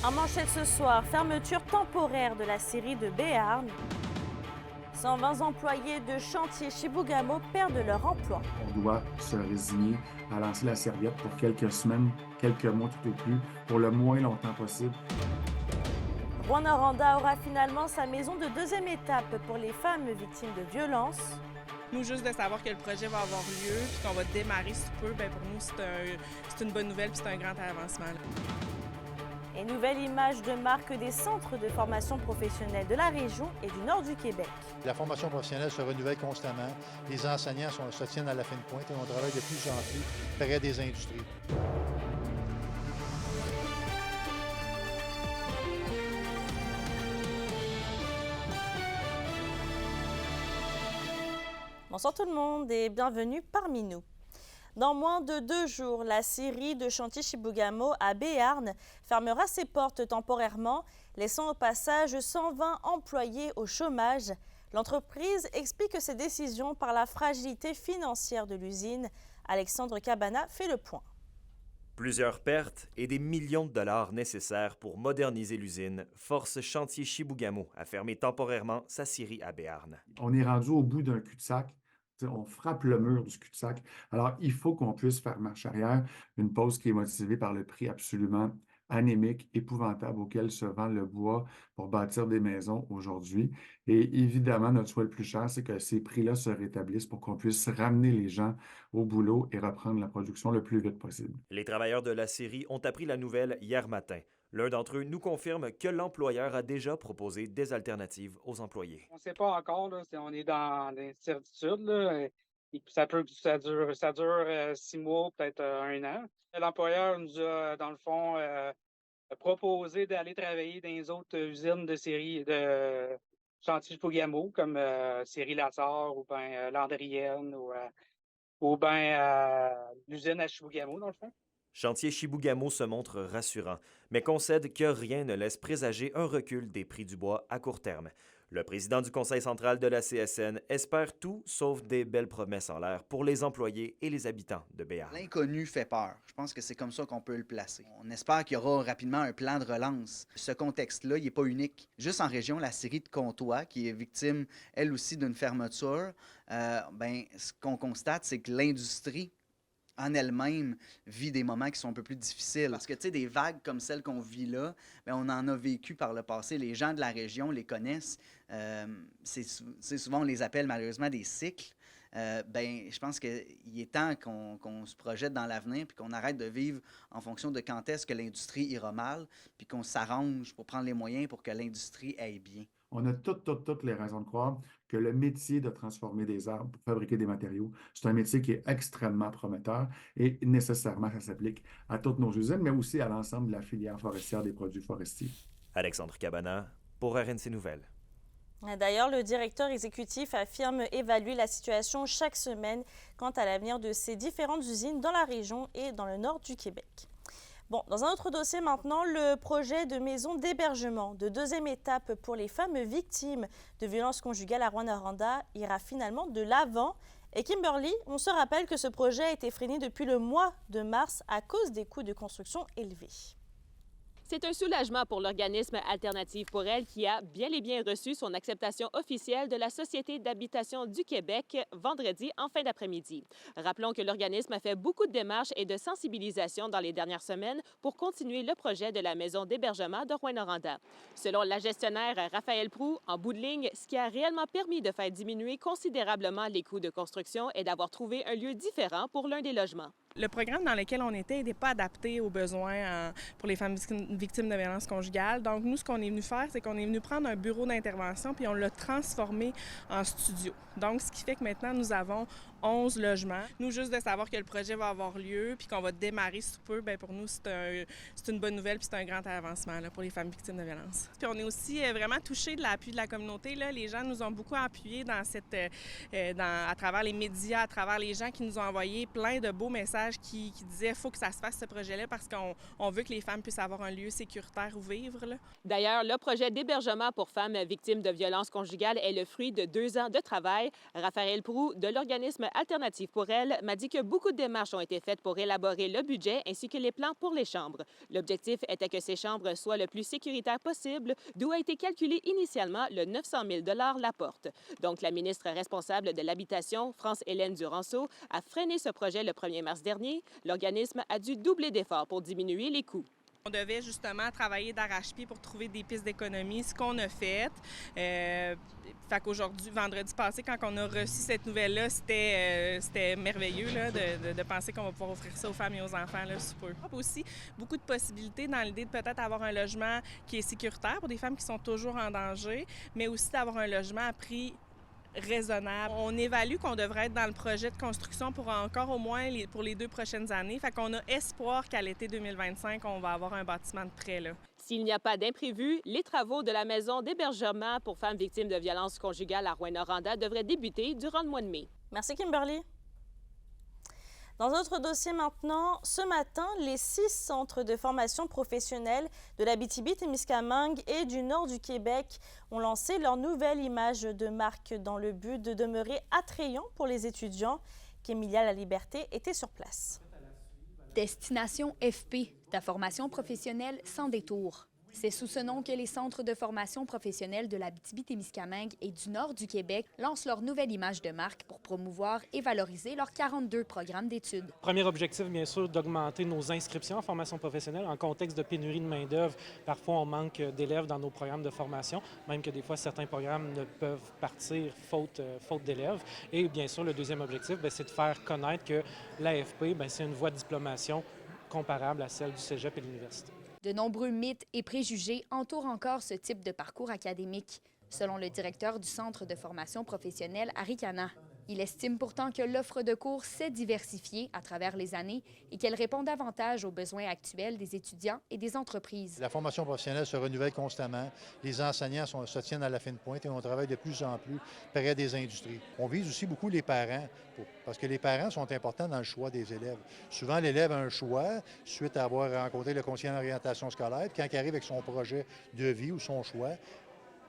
En manchette ce soir, fermeture temporaire de la scierie de Béarn. 120 employés de chantier Chibougamau perdent leur emploi. On doit se résigner à lancer la serviette pour quelques semaines, quelques mois tout au plus, pour le moins longtemps possible. Rwanda aura finalement sa maison de deuxième étape pour les femmes victimes de violences. Nous, juste de savoir que le projet va avoir lieu puis qu'on va démarrer sous peu, bien, pour nous, c'est une bonne nouvelle puis c'est un grand avancement. Et nouvelle image de marque des centres de formation professionnelle de la région et du nord du Québec. La formation professionnelle se renouvelle constamment. Les enseignants se tiennent à la fin de pointe et on travaille de plus en plus près des industries. Bonsoir tout le monde et bienvenue parmi nous. Dans moins de 2 jours, la scierie de chantier Chibougamau à Béarn fermera ses portes temporairement, laissant au passage 120 employés au chômage. L'entreprise explique ces décisions par la fragilité financière de l'usine. Alexandre Cabana fait le point. Plusieurs pertes et des millions de dollars nécessaires pour moderniser l'usine forcent Chantier Chibougamau à fermer temporairement sa scierie à Béarn. On est rendu au bout d'un cul-de-sac. On frappe le mur du cul-de-sac. Alors, il faut qu'on puisse faire marche arrière. Une pause qui est motivée par le prix absolument anémique, épouvantable auquel se vend le bois pour bâtir des maisons aujourd'hui. Et évidemment, notre souhait le plus cher, c'est que ces prix-là se rétablissent pour qu'on puisse ramener les gens au boulot et reprendre la production le plus vite possible. Les travailleurs de la scierie ont appris la nouvelle hier matin. L'un d'entre eux nous confirme que l'employeur a déjà proposé des alternatives aux employés. On ne sait pas encore, là, on est dans l'incertitude, là, et puis ça dure 6 mois, peut-être 1 an. L'employeur nous a, dans le fond, proposé d'aller travailler dans les autres usines de série de chantier Chibougamau, comme Série Lassar ou bien Landrienne ou bien l'usine à Chibougamau, dans le fond. Chantier Chibougamau se montre rassurant, mais concède que rien ne laisse présager un recul des prix du bois à court terme. Le président du conseil central de la CSN espère tout sauf des belles promesses en l'air pour les employés et les habitants de Béarn. L'inconnu fait peur. Je pense que c'est comme ça qu'on peut le placer. On espère qu'il y aura rapidement un plan de relance. Ce contexte-là, il n'est pas unique. Juste en région, la scierie de Comtois, qui est victime, elle aussi, d'une fermeture, ce qu'on constate, c'est que l'industrie en elle-même vit des moments qui sont un peu plus difficiles. Parce que, tu sais, des vagues comme celles qu'on vit là, bien, on en a vécu par le passé. Les gens de la région les connaissent. C'est souvent, on les appelle malheureusement des cycles. Je pense qu'il est temps qu'on se projette dans l'avenir puis qu'on arrête de vivre en fonction de quand est-ce que l'industrie ira mal puis qu'on s'arrange pour prendre les moyens pour que l'industrie aille bien. On a toutes les raisons de croire que le métier de transformer des arbres pour fabriquer des matériaux, c'est un métier qui est extrêmement prometteur et nécessairement, ça s'applique à toutes nos usines, mais aussi à l'ensemble de la filière forestière des produits forestiers. Alexandre Cabana pour RNC Nouvelles. D'ailleurs, le directeur exécutif affirme évaluer la situation chaque semaine quant à l'avenir de ces différentes usines dans la région et dans le nord du Québec. Bon, dans un autre dossier maintenant, le projet de maison d'hébergement de deuxième étape pour les femmes victimes de violences conjugales à Rwanda ira finalement de l'avant. Et Kimberly, on se rappelle que ce projet a été freiné depuis le mois de mars à cause des coûts de construction élevés. C'est un soulagement pour l'organisme Alternative pour elle qui a bel et bien reçu son acceptation officielle de la Société d'habitation du Québec vendredi en fin d'après-midi. Rappelons que l'organisme a fait beaucoup de démarches et de sensibilisation dans les dernières semaines pour continuer le projet de la maison d'hébergement de Rouyn-Noranda. Selon la gestionnaire Raphaël Proux, en bout de ligne, ce qui a réellement permis de faire diminuer considérablement les coûts de construction est d'avoir trouvé un lieu différent pour l'un des logements. Le programme dans lequel on était n'était pas adapté aux besoins pour les femmes victimes de violences conjugales. Donc, nous, ce qu'on est venu faire, c'est qu'on est venu prendre un bureau d'intervention puis on l'a transformé en studio. Donc, ce qui fait que maintenant, nous avons 11 logements. Nous, juste de savoir que le projet va avoir lieu puis qu'on va démarrer sous peu, bien, pour nous, c'est une bonne nouvelle puis c'est un grand avancement là, pour les femmes victimes de violences. Puis on est aussi vraiment touchés de l'appui de la communauté. Là. Les gens nous ont beaucoup appuyés dans à travers les médias, à travers les gens qui nous ont envoyé plein de beaux messages qui disaient qu'il faut que ça se fasse ce projet-là parce qu'on veut que les femmes puissent avoir un lieu sécuritaire où vivre. D'ailleurs, le projet d'hébergement pour femmes victimes de violences conjugales est le fruit de 2 ans de travail. Raphaël Proux de l'organisme Alternative pour elle m'a dit que beaucoup de démarches ont été faites pour élaborer le budget ainsi que les plans pour les chambres. L'objectif était que ces chambres soient le plus sécuritaires possible, d'où a été calculé initialement le 900 000 $ l'apport. Donc, la ministre responsable de l'Habitation, France-Hélène Duranceau, a freiné ce projet le 1er mars dernier. L'organisme a dû doubler d'efforts pour diminuer les coûts. On devait justement travailler d'arrache-pied pour trouver des pistes d'économie, ce qu'on a fait. Fait qu'aujourd'hui, vendredi passé, quand on a reçu cette nouvelle-là, c'était merveilleux là, de penser qu'on va pouvoir offrir ça aux femmes et aux enfants là, sous peu. Aussi, beaucoup de possibilités dans l'idée de peut-être avoir un logement qui est sécuritaire pour des femmes qui sont toujours en danger, mais aussi d'avoir un logement à prix raisonnable. On évalue qu'on devrait être dans le projet de construction pour encore au moins pour les 2 prochaines années. Fait qu'on a espoir qu'à l'été 2025, on va avoir un bâtiment de prêt là. S'il n'y a pas d'imprévu, les travaux de la maison d'hébergement pour femmes victimes de violences conjugales à Rouyn-Noranda devraient débuter durant le mois de mai. Merci Kimberly. Dans un autre dossier maintenant, ce matin, les 6 centres de formation professionnelle de l'Abitibi-Témiscamingue et du nord du Québec ont lancé leur nouvelle image de marque dans le but de demeurer attrayant pour les étudiants. Qu'Emilia Laliberté était sur place. Destination FP, ta formation professionnelle sans détour. C'est sous ce nom que les centres de formation professionnelle de l'Abitibi-Témiscamingue et du nord du Québec lancent leur nouvelle image de marque pour promouvoir et valoriser leurs 42 programmes d'études. Premier objectif, bien sûr, d'augmenter nos inscriptions en formation professionnelle. En contexte de pénurie de main-d'œuvre, parfois on manque d'élèves dans nos programmes de formation, même que des fois certains programmes ne peuvent partir faute d'élèves. Et bien sûr, le deuxième objectif, c'est de faire connaître que l'AFP, c'est une voie de diplomation comparable à celle du cégep et de l'université. De nombreux mythes et préjugés entourent encore ce type de parcours académique, selon le directeur du Centre de formation professionnelle, Harry Cana. Il estime pourtant que l'offre de cours s'est diversifiée à travers les années et qu'elle répond davantage aux besoins actuels des étudiants et des entreprises. La formation professionnelle se renouvelle constamment. Les enseignants se tiennent à la fine pointe et on travaille de plus en plus près des industries. On vise aussi beaucoup les parents, parce que les parents sont importants dans le choix des élèves. Souvent, l'élève a un choix suite à avoir rencontré le conseiller en orientation scolaire. Puis quand il arrive avec son projet de vie ou son choix,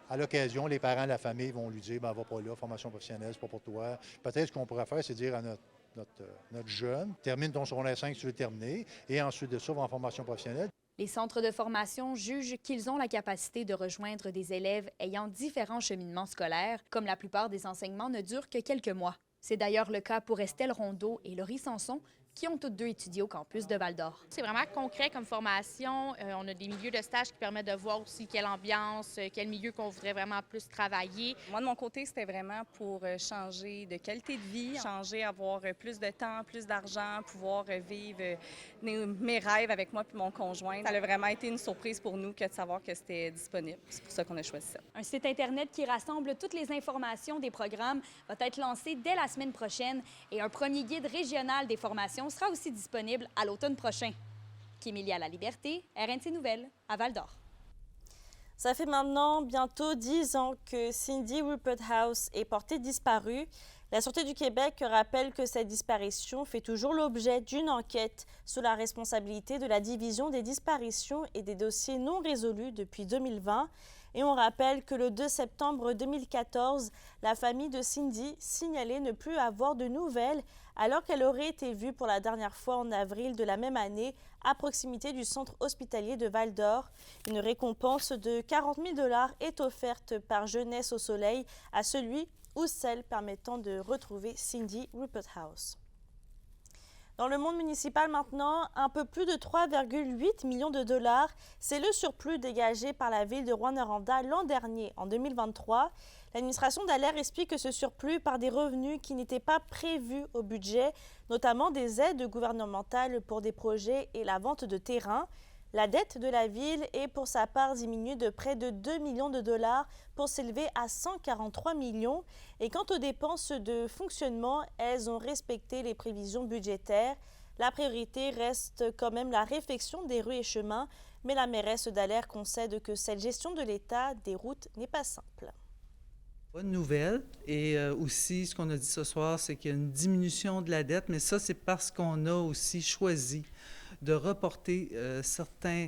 à l'occasion, les parents, la famille vont lui dire « va pas là, formation professionnelle, c'est pas pour toi ». Peut-être ce qu'on pourrait faire, c'est dire à notre jeune, termine ton secondaire 5 si tu veux terminer, et ensuite de ça, va en formation professionnelle. Les centres de formation jugent qu'ils ont la capacité de rejoindre des élèves ayant différents cheminements scolaires, comme la plupart des enseignements ne durent que quelques mois. C'est d'ailleurs le cas pour Estelle Rondeau et Laurie Sanson, qui ont toutes deux étudié au campus de Val-d'Or. C'est vraiment concret comme formation. On a des milieux de stage qui permettent de voir aussi quelle ambiance, quel milieu qu'on voudrait vraiment plus travailler. Moi, de mon côté, c'était vraiment pour changer de qualité de vie, changer, avoir plus de temps, plus d'argent, pouvoir vivre mes rêves avec moi et mon conjoint. Ça a vraiment été une surprise pour nous que de savoir que c'était disponible. C'est pour ça qu'on a choisi ça. Un site Internet qui rassemble toutes les informations des programmes va être lancé dès la semaine prochaine et un premier guide régional des formations sera aussi disponible à l'automne prochain. Qu'Emilia Laliberté, RNC Nouvelles, à Val-d'Or. Ça fait maintenant bientôt 10 ans que Cindy Ruperthouse est portée disparue. La Sûreté du Québec rappelle que cette disparition fait toujours l'objet d'une enquête sous la responsabilité de la Division des disparitions et des dossiers non résolus depuis 2020. Et on rappelle que le 2 septembre 2014, la famille de Cindy signalait ne plus avoir de nouvelles alors qu'elle aurait été vue pour la dernière fois en avril de la même année à proximité du centre hospitalier de Val-d'Or. Une récompense de 40 000 $ est offerte par Jeunesse au Soleil à celui ou celle permettant de retrouver Cindy Ruperthouse. Dans le monde municipal maintenant, un peu plus de 3,8 millions de $, c'est le surplus dégagé par la ville de Rouyn-Noranda l'an dernier, en 2023. L'administration Dallaire explique que ce surplus par des revenus qui n'étaient pas prévus au budget, notamment des aides gouvernementales pour des projets et la vente de terrains. La dette de la ville est pour sa part diminuée de près de 2 millions de $ pour s'élever à 143 millions. Et quant aux dépenses de fonctionnement, elles ont respecté les prévisions budgétaires. La priorité reste quand même la réfection des rues et chemins, mais la mairesse Dallaire concède que cette gestion de l'état des routes n'est pas simple. Bonne nouvelle. Et aussi, ce qu'on a dit ce soir, c'est qu'il y a une diminution de la dette, mais ça, c'est parce qu'on a aussi choisi de reporter certains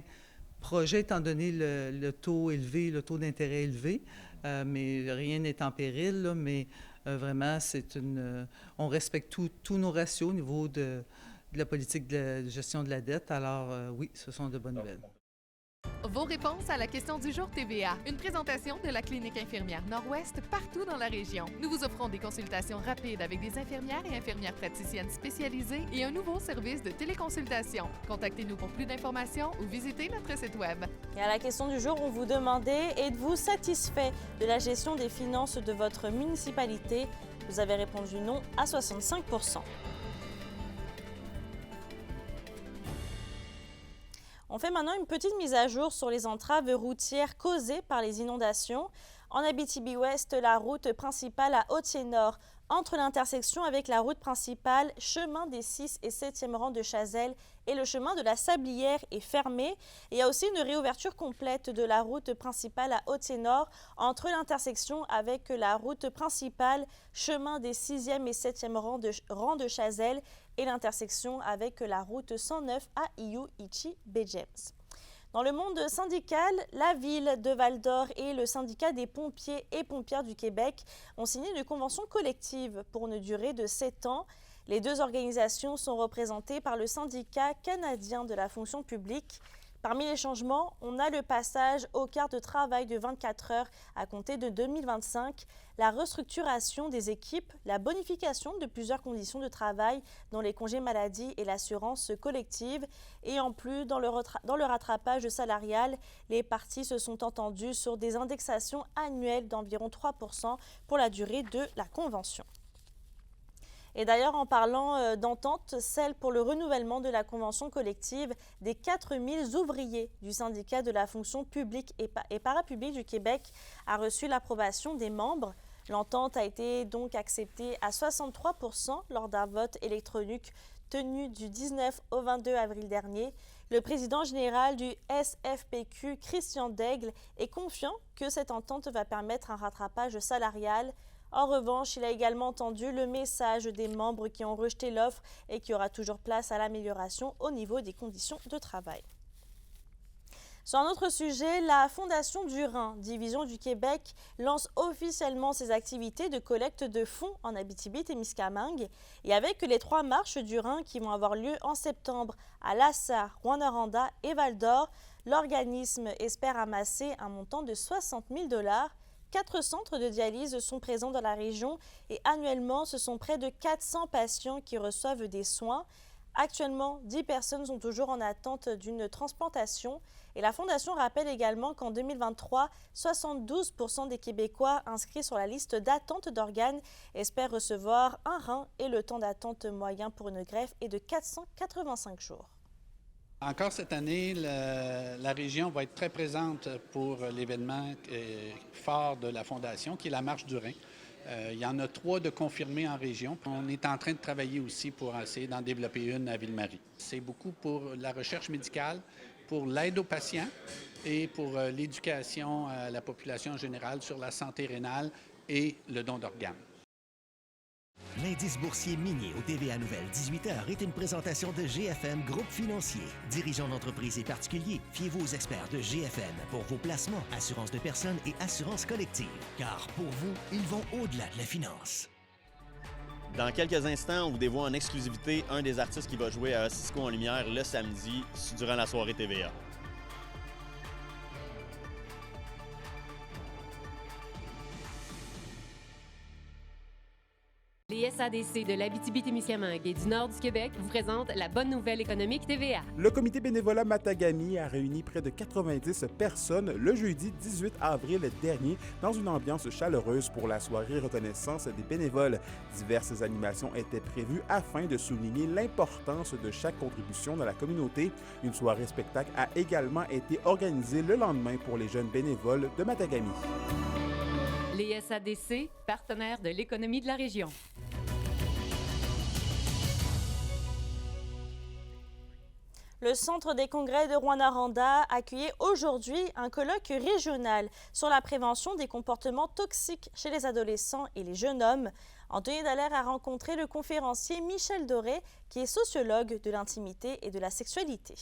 projets, étant donné le taux élevé, le taux d'intérêt élevé, mais rien n'est en péril, là, mais Vraiment, on respecte tous nos ratios au niveau de la politique de gestion de la dette. Alors oui, ce sont de bonnes nouvelles. Vos réponses à la question du jour TVA. Une présentation de la Clinique infirmière Nord-Ouest partout dans la région. Nous vous offrons des consultations rapides avec des infirmières et infirmières praticiennes spécialisées et un nouveau service de téléconsultation. Contactez-nous pour plus d'informations ou visitez notre site Web. Et à la question du jour, on vous demandait « Êtes-vous satisfait de la gestion des finances de votre municipalité ?» Vous avez répondu non à 65%. On fait maintenant une petite mise à jour sur les entraves routières causées par les inondations. En Abitibi-Ouest, la route principale à Hautier-Nord, entre l'intersection avec la route principale, chemin des 6 et 7e rangs de Chazelles et le chemin de la Sablière est fermée. Il y a aussi une réouverture complète de la route principale à Hautier-Nord entre l'intersection avec la route principale, chemin des 6e et 7e rangs de Chazelles et l'intersection avec la route 109 à Iou-Ichi-Bejems. Dans le monde syndical, la ville de Val-d'Or et le syndicat des pompiers et pompières du Québec ont signé une convention collective pour une durée de 7 ans. Les deux organisations sont représentées par le syndicat canadien de la fonction publique. Parmi les changements, on a le passage au quart de travail de 24 heures à compter de 2025, la restructuration des équipes, la bonification de plusieurs conditions de travail dont les congés maladie et l'assurance collective. Et en plus, dans le rattrapage salarial, les parties se sont entendues sur des indexations annuelles d'environ 3% pour la durée de la convention. Et d'ailleurs, en parlant d'entente, celle pour le renouvellement de la convention collective des 4000 ouvriers du syndicat de la fonction publique et parapublique du Québec a reçu l'approbation des membres. L'entente a été donc acceptée à 63% lors d'un vote électronique tenu du 19 au 22 avril dernier. Le président général du SFPQ, Christian Daigle, est confiant que cette entente va permettre un rattrapage salarial. En revanche, il a également entendu le message des membres qui ont rejeté l'offre et qu'il y aura toujours place à l'amélioration au niveau des conditions de travail. Sur un autre sujet, la Fondation du Rhin, division du Québec, lance officiellement ses activités de collecte de fonds en Abitibi-Témiscamingue. Et avec les 3 marches du Rhin qui vont avoir lieu en septembre à Lassa, Rouyn-Noranda et Val-d'Or, l'organisme espère amasser un montant de 60 000 $. 4 centres de dialyse sont présents dans la région et annuellement, ce sont près de 400 patients qui reçoivent des soins. Actuellement, 10 personnes sont toujours en attente d'une transplantation. Et la Fondation rappelle également qu'en 2023, 72% des Québécois inscrits sur la liste d'attente d'organes espèrent recevoir un rein et le temps d'attente moyen pour une greffe est de 485 jours. Encore cette année, la région va être très présente pour l'événement phare de la Fondation, qui est la Marche du Rhin. Il y en a 3 de confirmés en région. On est en train de travailler aussi pour essayer d'en développer une à Ville-Marie. C'est beaucoup pour la recherche médicale, pour l'aide aux patients et pour l'éducation à la population en général sur la santé rénale et le don d'organes. L'indice boursier minier au TVA Nouvelle 18h est une présentation de GFM Groupe Financier. Dirigeants d'entreprises et particuliers, fiez-vous aux experts de GFM pour vos placements, assurance de personnes et assurance collective. Car pour vous, ils vont au-delà de la finance. Dans quelques instants, on vous dévoile en exclusivité un des artistes qui va jouer à Cisco en lumière le samedi durant la soirée TVA. Les SADC de l'Abitibi-Témiscamingue et du nord du Québec vous présentent la bonne nouvelle économique TVA. Le comité bénévolat Matagami a réuni près de 90 personnes le jeudi 18 avril dernier dans une ambiance chaleureuse pour la soirée reconnaissance des bénévoles. Diverses animations étaient prévues afin de souligner l'importance de chaque contribution dans la communauté. Une soirée spectacle a également été organisée le lendemain pour les jeunes bénévoles de Matagami. Les SADC, partenaires de l'économie de la région. Le Centre des congrès de Rouyn-Noranda accueillait aujourd'hui un colloque régional sur la prévention des comportements toxiques chez les adolescents et les jeunes hommes. Anthony Dallaire a rencontré le conférencier Michel Doré, qui est sociologue de l'intimité et de la sexualité.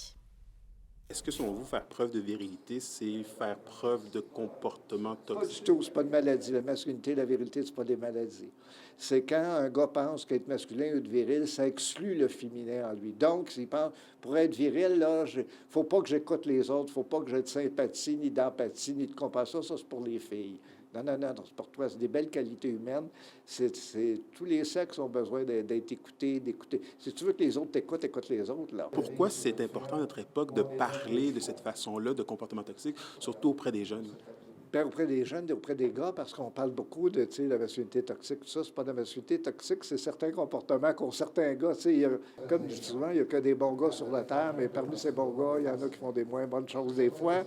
Est-ce que, selon vous, faire preuve de virilité, c'est faire preuve de comportement Pas toxique? du tout, c'est pas une maladie. La masculinité et la virilité, c'est pas des maladies. C'est quand un gars pense qu'être masculin ou être viril, ça exclut le féminin en lui. Donc, s'il pense, pour être viril, là, faut pas que j'écoute les autres, faut pas que j'ai de sympathie, ni d'empathie, ni de compassion. Ça, c'est pour les filles. Non, c'est pour toi. C'est des belles qualités humaines. Tous les sexes ont besoin d'être écoutés, d'écouter. Si tu veux que les autres t'écoutent, écoute les autres, là. Pourquoi c'est important à notre époque de parler de cette façon-là de comportement toxique, surtout auprès des jeunes? Bien, auprès des jeunes, auprès des gars, parce qu'on parle beaucoup de la masculinité toxique, tout ça, c'est pas de la masculinité toxique, c'est certains comportements qu'ont certains gars. Comme je dis souvent, il n'y a que des bons gars sur la Terre, mais parmi ces bons gars, il y en a qui font des moins bonnes choses des fois.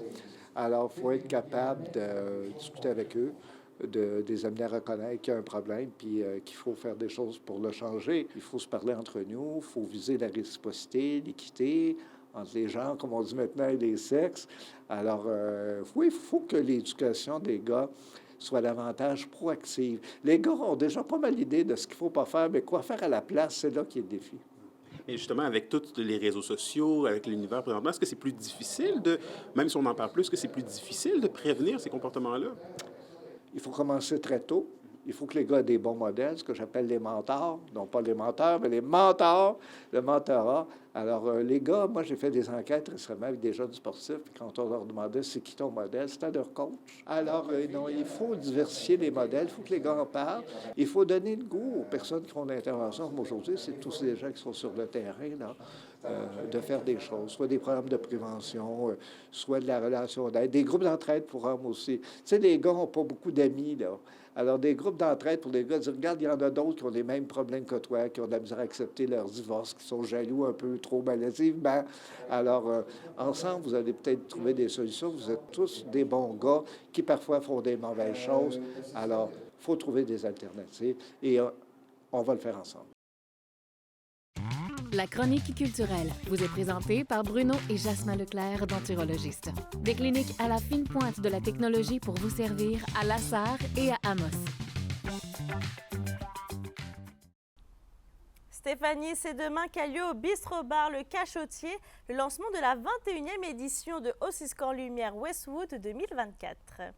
Alors, il faut être capable de discuter avec eux, de les amener à reconnaître qu'il y a un problème, puis qu'il faut faire des choses pour le changer. Il faut se parler entre nous, il faut viser la réciprocité, l'équité entre les genres, comme on dit maintenant, et les sexes. Alors, oui, il faut que l'éducation des gars soit davantage proactive. Les gars ont déjà pas mal l'idée de ce qu'il ne faut pas faire, mais quoi faire à la place, c'est là qui est le défi. Et justement, avec tous les réseaux sociaux, avec l'univers présentement, est-ce que c'est plus difficile de, même si on en parle plus, est-ce que c'est plus difficile de prévenir ces comportements-là? Il faut commencer très tôt. Il faut que les gars aient des bons modèles, ce que j'appelle les mentors. Non pas les menteurs, mais les mentors, le mentorat. Alors, les gars, moi, j'ai fait des enquêtes récemment avec des jeunes sportifs. Puis quand on leur demandait c'est qui ton modèle, c'était leur coach. Alors, non, il faut diversifier les modèles. Il faut que les gars en parlent. Il faut donner le goût aux personnes qui font l'intervention. Comme aujourd'hui, c'est tous ces gens qui sont sur le terrain, là, de faire des choses, soit des programmes de prévention, soit de la relation d'aide, des groupes d'entraide pour hommes aussi. Tu sais, les gars n'ont pas beaucoup d'amis, là. Alors, des groupes d'entraide pour les gars, dire, regarde, il y en a d'autres qui ont les mêmes problèmes que toi, qui ont de la misère à accepter leur divorce, qui sont jaloux un peu trop maladivement. Alors, ensemble, vous allez peut-être trouver des solutions. Vous êtes tous des bons gars qui parfois font des mauvaises choses. Alors, il faut trouver des alternatives et on va le faire ensemble. La chronique culturelle vous est présentée par Bruno et Jasmin Leclerc, denturologistes. Des cliniques à la fine pointe de la technologie pour vous servir à La Sarre et à Amos. Stéphanie, c'est demain qu'a lieu au Bistro Bar Le Cachotier le lancement de la 21e édition de Ossiscan Lumière Westwood 2024.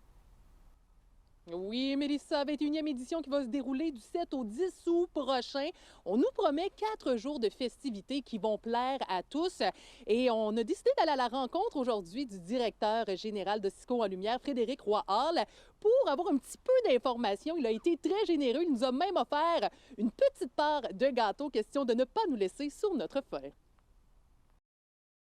Oui, Mélissa, 21e édition qui va se dérouler du 7 au 10 août prochain. On nous promet 4 jours de festivités qui vont plaire à tous. Et on a décidé d'aller à la rencontre aujourd'hui du directeur général de Cisco en Lumière, Frédéric Roy-Hall, pour avoir un petit peu d'informations. Il a été très généreux. Il nous a même offert une petite part de gâteau, question de ne pas nous laisser sur notre faim.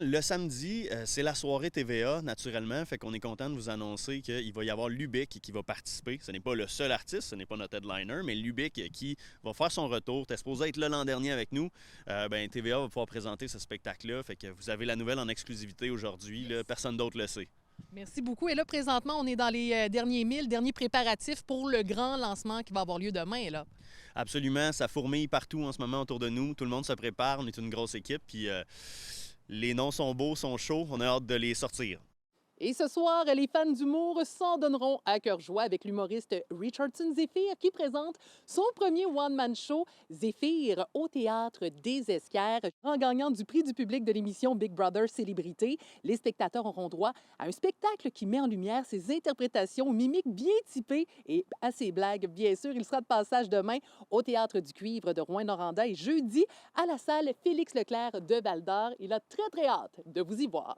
Le samedi, c'est la soirée TVA, naturellement, fait qu'on est content de vous annoncer qu'il va y avoir Lubick qui va participer. Ce n'est pas le seul artiste, ce n'est pas notre headliner, mais Lubick qui va faire son retour. T'es supposé être là l'an dernier avec nous. TVA va pouvoir présenter ce spectacle-là, fait que vous avez la nouvelle en exclusivité aujourd'hui. Là, personne d'autre le sait. Merci beaucoup. Et là, présentement, on est dans les derniers préparatifs pour le grand lancement qui va avoir lieu demain, là. Absolument, ça fourmille partout en ce moment autour de nous. Tout le monde se prépare, on est une grosse équipe, puis... les noms sont beaux, sont chauds, on a hâte de les sortir. Et ce soir, les fans d'humour s'en donneront à cœur joie avec l'humoriste Richardson Zephyr qui présente son premier one-man show, Zephyr, au Théâtre des Esquerres. En gagnant du prix du public de l'émission Big Brother Célébrité, les spectateurs auront droit à un spectacle qui met en lumière ses interprétations mimiques bien typées et à ses blagues, bien sûr. Il sera de passage demain au Théâtre du Cuivre de Rouyn-Noranda et jeudi à la salle Félix Leclerc de Val-d'Or. Il a très, très hâte de vous y voir.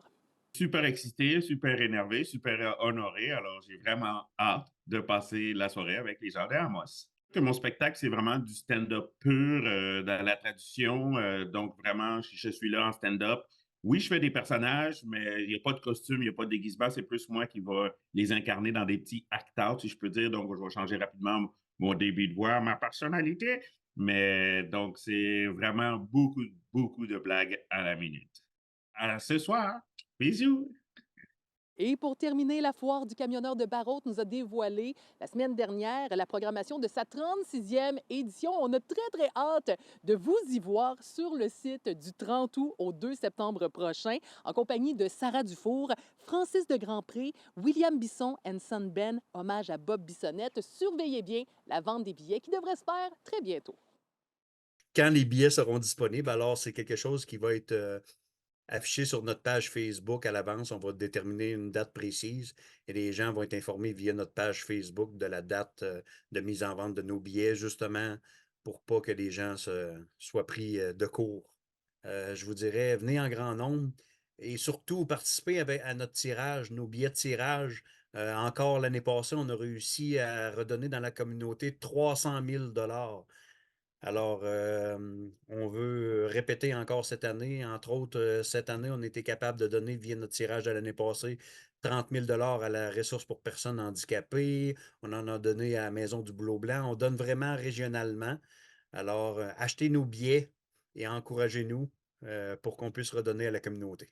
Super excité, super énervé, super honoré. Alors, j'ai vraiment hâte de passer la soirée avec les gens d'Amos. Mon spectacle, c'est vraiment du stand-up pur, dans la tradition. Donc, vraiment, je suis là en stand-up. Oui, je fais des personnages, mais il n'y a pas de costume, il n'y a pas de déguisement. C'est plus moi qui va les incarner dans des petits act-out, si je peux dire. Donc, je vais changer rapidement mon débit de voix, ma personnalité. Mais donc, c'est vraiment beaucoup, beaucoup de blagues à la minute. À ce soir! Bisous! Et pour terminer, la Foire du camionneur de Barrault nous a dévoilé la semaine dernière la programmation de sa 36e édition. On a très, très hâte de vous y voir sur le site du 30 août au 2 septembre prochain, en compagnie de Sarah Dufour, Francis de Grandpré, William Bisson and Son Ben, hommage à Bob Bissonnette. Surveillez bien la vente des billets qui devrait se faire très bientôt. Quand les billets seront disponibles, alors c'est quelque chose qui va être affiché sur notre page Facebook à l'avance. On va déterminer une date précise et les gens vont être informés via notre page Facebook de la date de mise en vente de nos billets, justement pour pas que les gens soient pris de court. Je vous dirais, venez en grand nombre et surtout participer à notre tirage, nos billets de tirage. Encore l'année passée, on a réussi à redonner dans la communauté 300 000 $. Alors, on veut répéter encore cette année. Entre autres, cette année, on était capable de donner via notre tirage de l'année passée 30 000 $ à la ressource pour personnes handicapées. On en a donné à la Maison du Boulot Blanc. On donne vraiment régionalement. Alors, achetez nos billets et encouragez-nous pour qu'on puisse redonner à la communauté.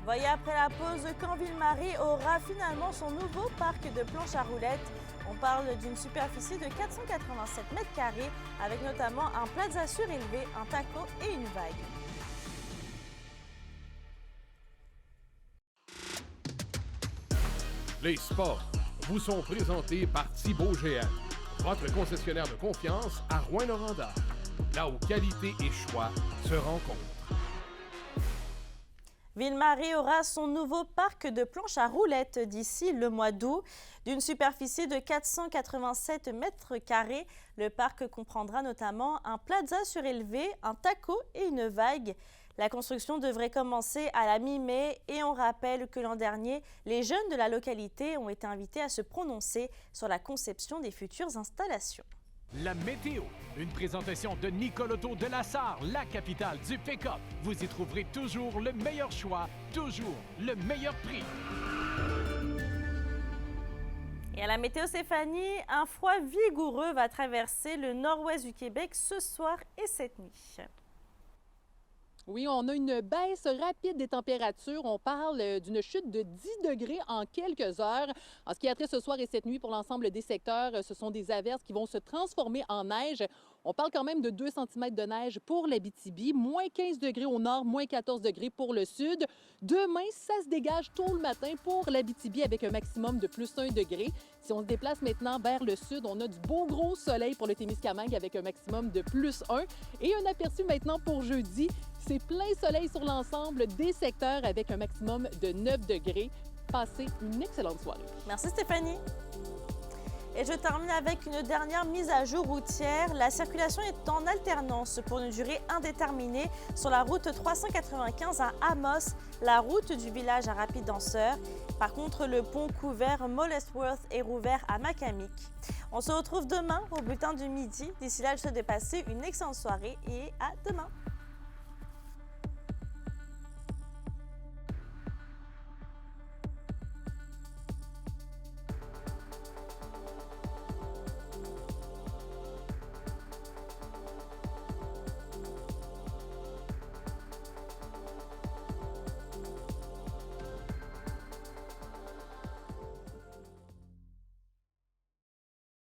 Voyez après la pause quand Ville-Marie aura finalement son nouveau parc de planches à roulettes. On parle d'une superficie de 487 mètres carrés avec notamment un plaza surélevé, un taco et une vague. Les sports vous sont présentés par Thibaut GM, votre concessionnaire de confiance à Rouyn-Noranda, là où qualité et choix se rencontrent. Ville-Marie aura son nouveau parc de planches à roulettes d'ici le mois d'août. D'une superficie de 487 mètres carrés, le parc comprendra notamment un plaza surélevé, un taco et une vague. La construction devrait commencer à la mi-mai et on rappelle que l'an dernier, les jeunes de la localité ont été invités à se prononcer sur la conception des futures installations. La météo, une présentation de Nicoloto de la Sarre, la capitale du pick-up. Vous y trouverez toujours le meilleur choix, toujours le meilleur prix. Et à la météo Stéphanie, un froid vigoureux va traverser le nord-ouest du Québec ce soir et cette nuit. Oui, on a une baisse rapide des températures. On parle d'une chute de 10 degrés en quelques heures. En ce qui a trait ce soir et cette nuit pour l'ensemble des secteurs, ce sont des averses qui vont se transformer en neige. On parle quand même de 2 cm de neige pour l'Abitibi, moins 15 degrés au nord, moins 14 degrés pour le sud. Demain, ça se dégage tôt le matin pour l'Abitibi avec un maximum de plus 1 degré. Si on se déplace maintenant vers le sud, on a du beau gros soleil pour le Témiscamingue avec un maximum de plus 1. Et un aperçu maintenant pour jeudi. C'est plein soleil sur l'ensemble des secteurs avec un maximum de 9 degrés. Passez une excellente soirée. Merci Stéphanie. Et je termine avec une dernière mise à jour routière. La circulation est en alternance pour une durée indéterminée sur la route 395 à Amos, la route du village à Rapid-Danseur. Par contre, le pont couvert Mollesworth est rouvert à Macamic. On se retrouve demain au bulletin du midi. D'ici là, je te souhaite de passer une excellente soirée et à demain.